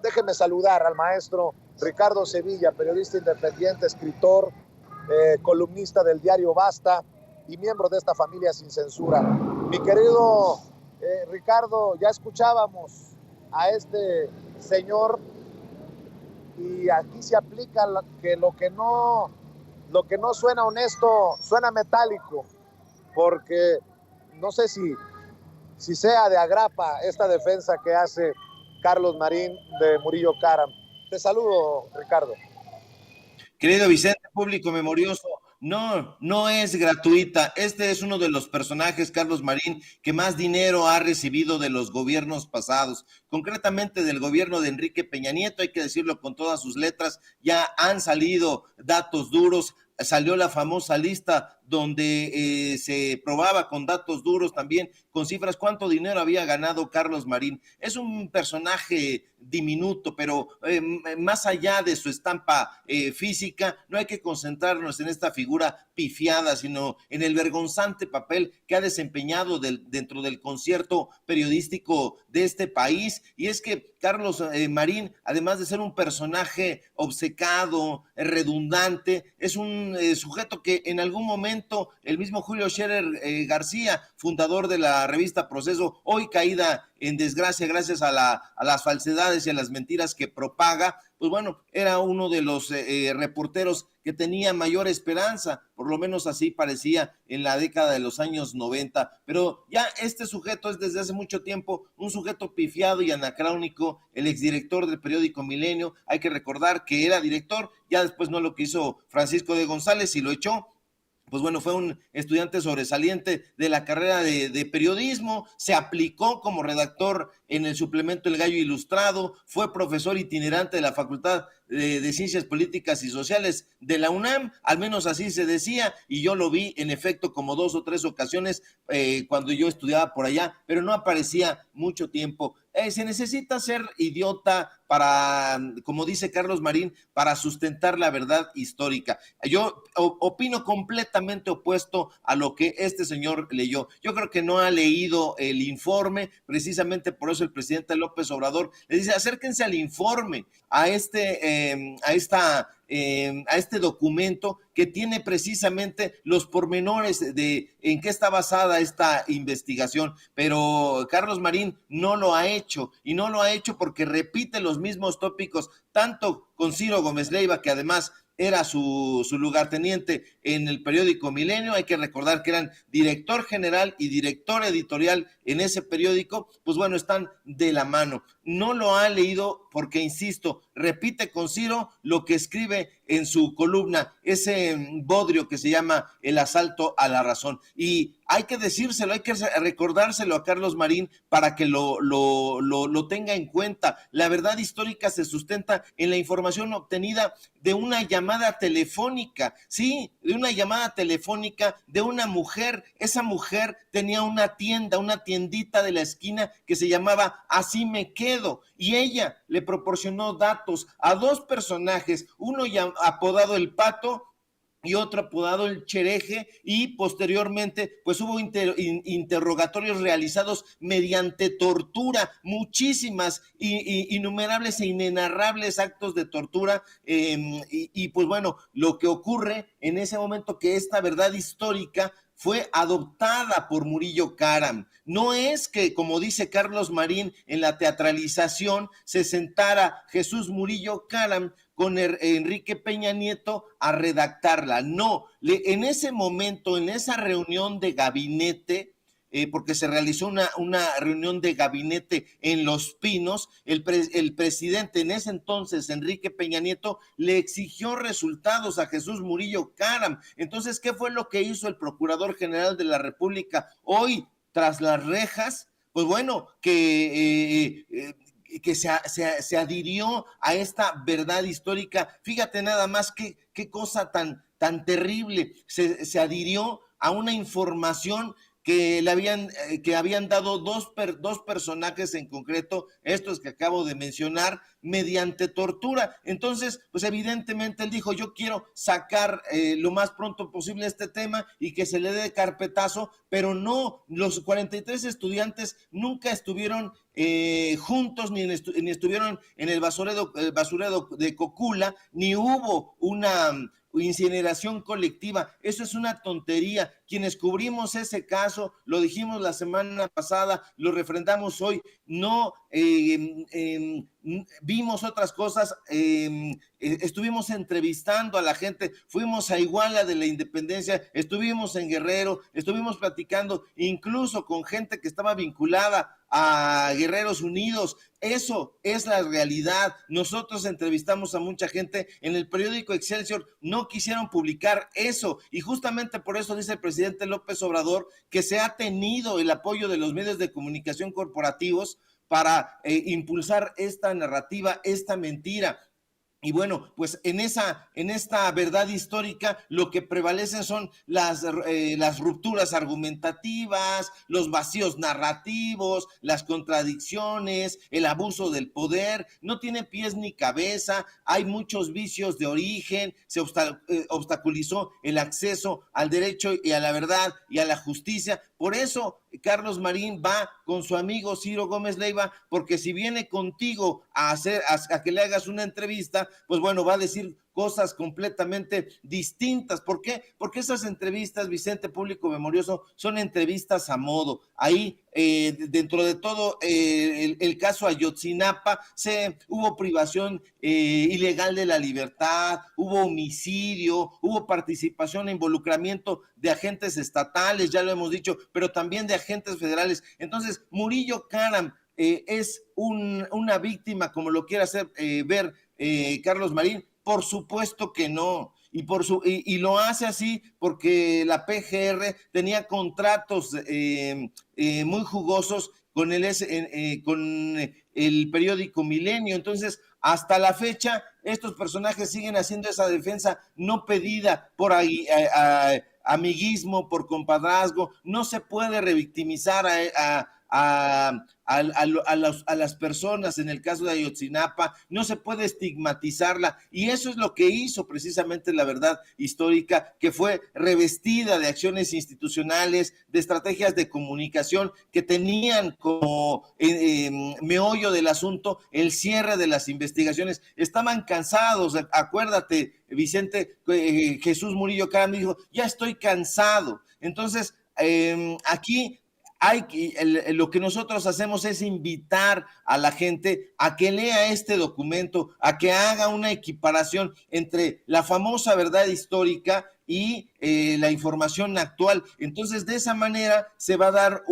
déjeme saludar al maestro Ricardo Sevilla, periodista independiente, escritor, columnista del diario Basta y miembro de esta familia sin censura. Mi querido Ricardo, ya escuchábamos a este señor y aquí se aplica que lo que no suena honesto suena metálico, porque no sé si sea de agrapa esta defensa que hace Carlos Marín de Murillo Karam. Te saludo, Ricardo. Querido Vicente, público memorioso, no, no es gratuita. Este es uno de los personajes, Carlos Marín, que más dinero ha recibido de los gobiernos pasados, concretamente del gobierno de Enrique Peña Nieto, hay que decirlo con todas sus letras, ya han salido datos duros, salió la famosa lista donde se probaba con datos duros también, con cifras, cuánto dinero había ganado Carlos Marín. Es un personaje diminuto, pero más allá de su estampa física, no hay que concentrarnos en esta figura pifiada, sino en el vergonzante papel que ha desempeñado dentro del concierto periodístico de este país. Y es que Carlos Marín, además de ser un personaje obcecado, redundante, es un sujeto que en algún momento el mismo Julio Scherer García, fundador de la revista Proceso, hoy caída en desgracia gracias a las falsedades y a las mentiras que propaga, pues bueno, era uno de los reporteros que tenía mayor esperanza, por lo menos así parecía en la década de los años 90, pero ya este sujeto es desde hace mucho tiempo un sujeto pifiado y anacrónico, el exdirector del periódico Milenio, hay que recordar que era director, ya después no lo quiso Francisco de González y lo echó. Pues bueno, fue un estudiante sobresaliente de la carrera de periodismo, se aplicó como redactor en el suplemento El Gallo Ilustrado, fue profesor itinerante de la Facultad de Ciencias Políticas y Sociales de la UNAM, al menos así se decía, y yo lo vi en efecto como 2 o 3 ocasiones cuando yo estudiaba por allá, pero no aparecía mucho tiempo. Se necesita ser idiota para, como dice Carlos Marín, para sustentar la verdad histórica. Yo opino completamente opuesto a lo que este señor leyó. Yo creo que no ha leído el informe, precisamente por eso el presidente López Obrador le dice, acérquense al informe, a este documento que tiene precisamente los pormenores de en qué está basada esta investigación, pero Carlos Marín no lo ha hecho y no lo ha hecho porque repite los mismos tópicos, tanto con Ciro Gómez Leiva, que además era su lugarteniente en el periódico Milenio, hay que recordar que eran director general y director editorial en ese periódico, pues bueno, están de la mano. No lo ha leído porque, insisto, repite con Ciro lo que escribe en su columna, ese bodrio que se llama El asalto a la razón. Y hay que decírselo, hay que recordárselo a Carlos Marín para que lo tenga en cuenta. La verdad histórica se sustenta en la información obtenida de una llamada telefónica, sí, de una llamada telefónica de una mujer. Esa mujer tenía una tienda, una tiendita de la esquina que se llamaba Así Me Quedo, y ella le proporcionó datos a 2 personajes, uno apodado El Pato y otro apodado El Chereje, y posteriormente pues hubo interrogatorios realizados mediante tortura, muchísimas, innumerables e inenarrables actos de tortura, y pues bueno, lo que ocurre en ese momento que esta verdad histórica fue adoptada por Murillo Karam. No es que, como dice Carlos Marín, en la teatralización se sentara Jesús Murillo Karam con Enrique Peña Nieto a redactarla. No, en ese momento, en esa reunión de gabinete, porque se realizó una reunión de gabinete en Los Pinos, el presidente en ese entonces, Enrique Peña Nieto, le exigió resultados a Jesús Murillo Karam. Entonces, ¿qué fue lo que hizo el Procurador General de la República hoy tras las rejas? Pues bueno, que se adhirió a esta verdad histórica. Fíjate nada más qué cosa tan terrible. Se adhirió a una información que habían dado dos personajes en concreto, estos que acabo de mencionar, mediante tortura. Entonces, pues evidentemente él dijo, yo quiero sacar lo más pronto posible este tema y que se le dé carpetazo, pero no, los 43 estudiantes nunca estuvieron juntos, ni estuvieron en el basurero de Cocula, ni hubo una incineración colectiva. Eso es una tontería. Quienes cubrimos ese caso, lo dijimos la semana pasada, lo refrendamos hoy, no vimos otras cosas, estuvimos entrevistando a la gente, fuimos a Iguala de la Independencia, estuvimos en Guerrero, estuvimos platicando incluso con gente que estaba vinculada a Guerreros Unidos. Eso es la realidad. Nosotros entrevistamos a mucha gente. En el periódico Excelsior no quisieron publicar eso, y justamente por eso dice el presidente López Obrador que se ha tenido el apoyo de los medios de comunicación corporativos para impulsar esta narrativa, esta mentira. Y bueno, pues en esta verdad histórica lo que prevalecen son las rupturas argumentativas, los vacíos narrativos, las contradicciones, el abuso del poder. No tiene pies ni cabeza, hay muchos vicios de origen, se obstaculizó el acceso al derecho y a la verdad y a la justicia. Por eso Carlos Marín va con su amigo Ciro Gómez Leiva, porque si viene contigo a que le hagas una entrevista, pues bueno, va a decir cosas completamente distintas. ¿Por qué? Porque esas entrevistas, Vicente, público memorioso, son entrevistas a modo. Ahí, dentro de todo el caso Ayotzinapa, hubo privación ilegal de la libertad, hubo homicidio, hubo participación e involucramiento de agentes estatales, ya lo hemos dicho, pero también de agentes federales. Entonces, Murillo Karam es una víctima, como lo quiere hacer ver Carlos Marín. Por supuesto que no, y lo hace así porque la PGR tenía contratos muy jugosos con el periódico Milenio. Entonces, hasta la fecha, estos personajes siguen haciendo esa defensa no pedida por amiguismo, por compadrazgo. No se puede revictimizar a las personas en el caso de Ayotzinapa, no se puede estigmatizarla, y eso es lo que hizo precisamente la verdad histórica, que fue revestida de acciones institucionales, de estrategias de comunicación que tenían como meollo del asunto el cierre de las investigaciones. Estaban cansados, acuérdate, Vicente, Jesús Murillo Karam dijo, ya estoy cansado. Entonces, aquí lo que nosotros hacemos es invitar a la gente a que lea este documento, a que haga una equiparación entre la famosa verdad histórica y la información actual. Entonces, de esa manera se va a dar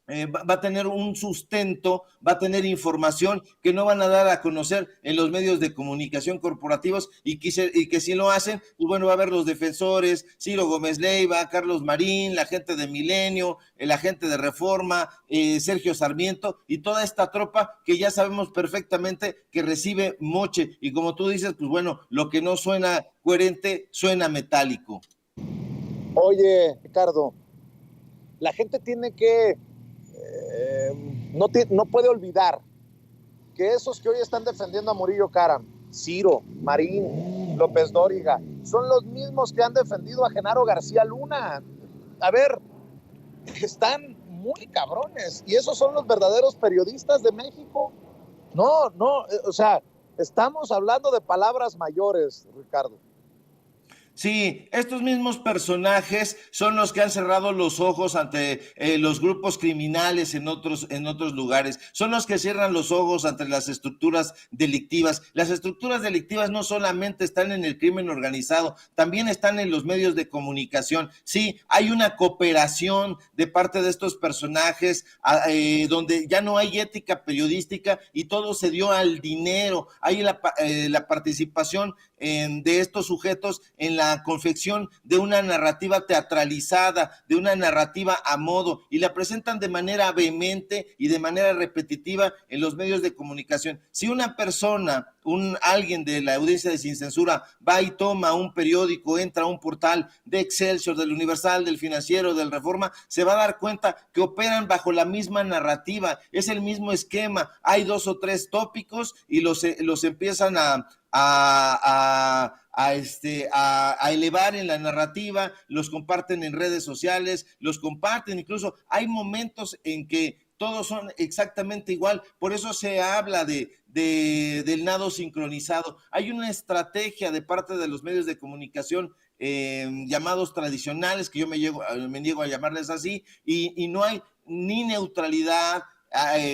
va a tener un sustento, va a tener información que no van a dar a conocer en los medios de comunicación corporativos, y que si lo hacen, pues bueno, va a haber los defensores, Ciro Gómez Leiva, Carlos Marín, la gente de Milenio, la gente de Reforma, Sergio Sarmiento, y toda esta tropa que ya sabemos perfectamente que recibe moche, y como tú dices, pues bueno, lo que no suena coherente, suena metálico. Oye, Ricardo, la gente tiene que no puede olvidar que esos que hoy están defendiendo a Murillo Karam, Ciro, Marín, López Dóriga, son los mismos que han defendido a Genaro García Luna. A ver, están muy cabrones, y esos son los verdaderos periodistas de México. No, o sea, estamos hablando de palabras mayores, Ricardo. Sí, estos mismos personajes son los que han cerrado los ojos ante los grupos criminales en otros lugares. Son los que cierran los ojos ante las estructuras delictivas. Las estructuras delictivas no solamente están en el crimen organizado, también están en los medios de comunicación. Sí, hay una cooperación de parte de estos personajes donde ya no hay ética periodística y todo se dio al dinero. Hay la participación de estos sujetos en la confección de una narrativa teatralizada, de una narrativa a modo, y la presentan de manera vehemente y de manera repetitiva en los medios de comunicación. Si una persona, alguien de la audiencia de Sin Censura va y toma un periódico, entra a un portal de Excelsior, del Universal, del Financiero, del Reforma, se va a dar cuenta que operan bajo la misma narrativa, es el mismo esquema, hay 2 o 3 tópicos y los empiezan a elevar en la narrativa, los comparten en redes sociales, los comparten, incluso hay momentos en que todos son exactamente igual, por eso se habla del nado sincronizado. Hay una estrategia de parte de los medios de comunicación llamados tradicionales, que yo me niego a llamarles así, y no hay ni neutralidad,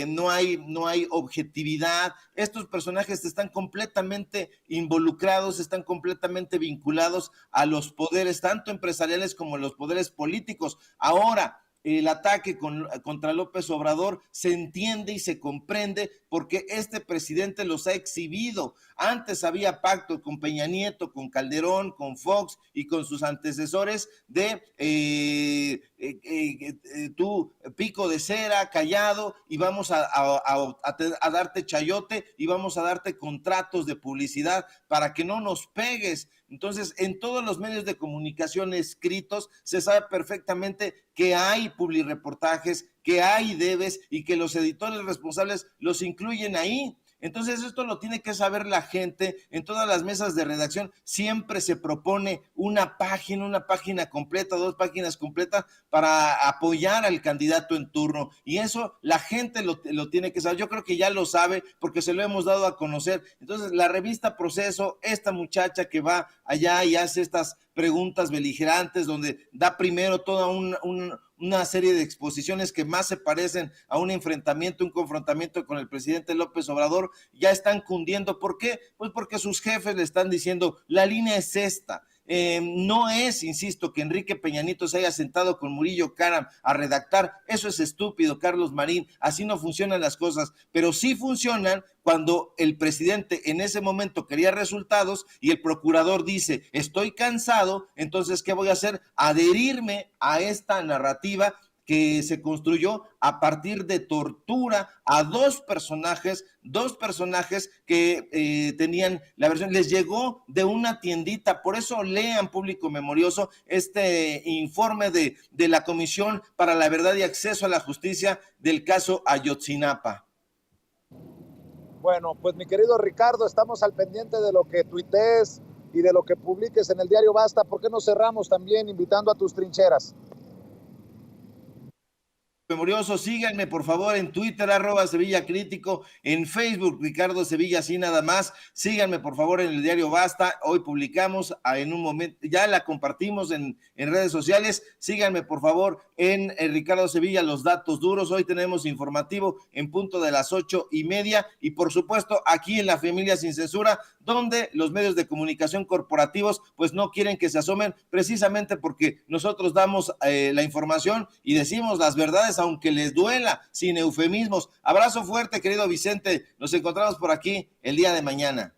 no hay objetividad. Estos personajes están completamente involucrados, están completamente vinculados a los poderes, tanto empresariales como los poderes políticos. Ahora, el ataque contra López Obrador se entiende y se comprende porque este presidente los ha exhibido. Antes había pacto con Peña Nieto, con Calderón, con Fox y con sus antecesores de tú pico de cera, callado, y vamos a darte chayote y vamos a darte contratos de publicidad para que no nos pegues. Entonces, en todos los medios de comunicación escritos se sabe perfectamente que hay publireportajes, que hay debes y que los editores responsables los incluyen ahí. Entonces esto lo tiene que saber la gente. En todas las mesas de redacción siempre se propone una página completa, 2 páginas completas para apoyar al candidato en turno, y eso la gente lo tiene que saber. Yo creo que ya lo sabe porque se lo hemos dado a conocer. Entonces la revista Proceso, esta muchacha que va allá y hace estas preguntas beligerantes donde da primero toda una serie de exposiciones que más se parecen a un enfrentamiento, un confrontamiento con el presidente López Obrador, ya están cundiendo. ¿Por qué? Pues porque sus jefes le están diciendo, la línea es esta. No es, insisto, que Enrique Peña Nieto se haya sentado con Murillo Karam a redactar. Eso es estúpido, Carlos Marín. Así no funcionan las cosas, pero sí funcionan cuando el presidente en ese momento quería resultados y el procurador dice, estoy cansado, entonces ¿qué voy a hacer? Adherirme a esta narrativa que se construyó a partir de tortura a dos personajes que tenían la versión, les llegó de una tiendita. Por eso lean, público memorioso, este informe de la Comisión para la Verdad y Acceso a la Justicia del caso Ayotzinapa. Bueno, pues mi querido Ricardo, estamos al pendiente de lo que tuitees y de lo que publiques en el diario Basta. ¿Por qué no cerramos también invitando a tus trincheras? Memorioso, síganme por favor en Twitter, @Sevilla Crítico, en Facebook, Ricardo Sevilla, así nada más. Síganme por favor en el diario Basta. Hoy publicamos en un momento, ya la compartimos en redes sociales. Síganme por favor en Ricardo Sevilla, los datos duros. Hoy tenemos informativo en punto de las 8:30, y por supuesto aquí en La Familia Sin Censura, donde los medios de comunicación corporativos pues no quieren que se asomen, precisamente porque nosotros damos la información y decimos las verdades aunque les duela, sin eufemismos. Abrazo fuerte, querido Vicente. Nos encontramos por aquí el día de mañana.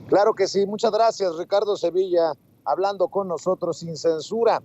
Claro que sí. Muchas gracias, Ricardo Sevilla, hablando con nosotros sin censura.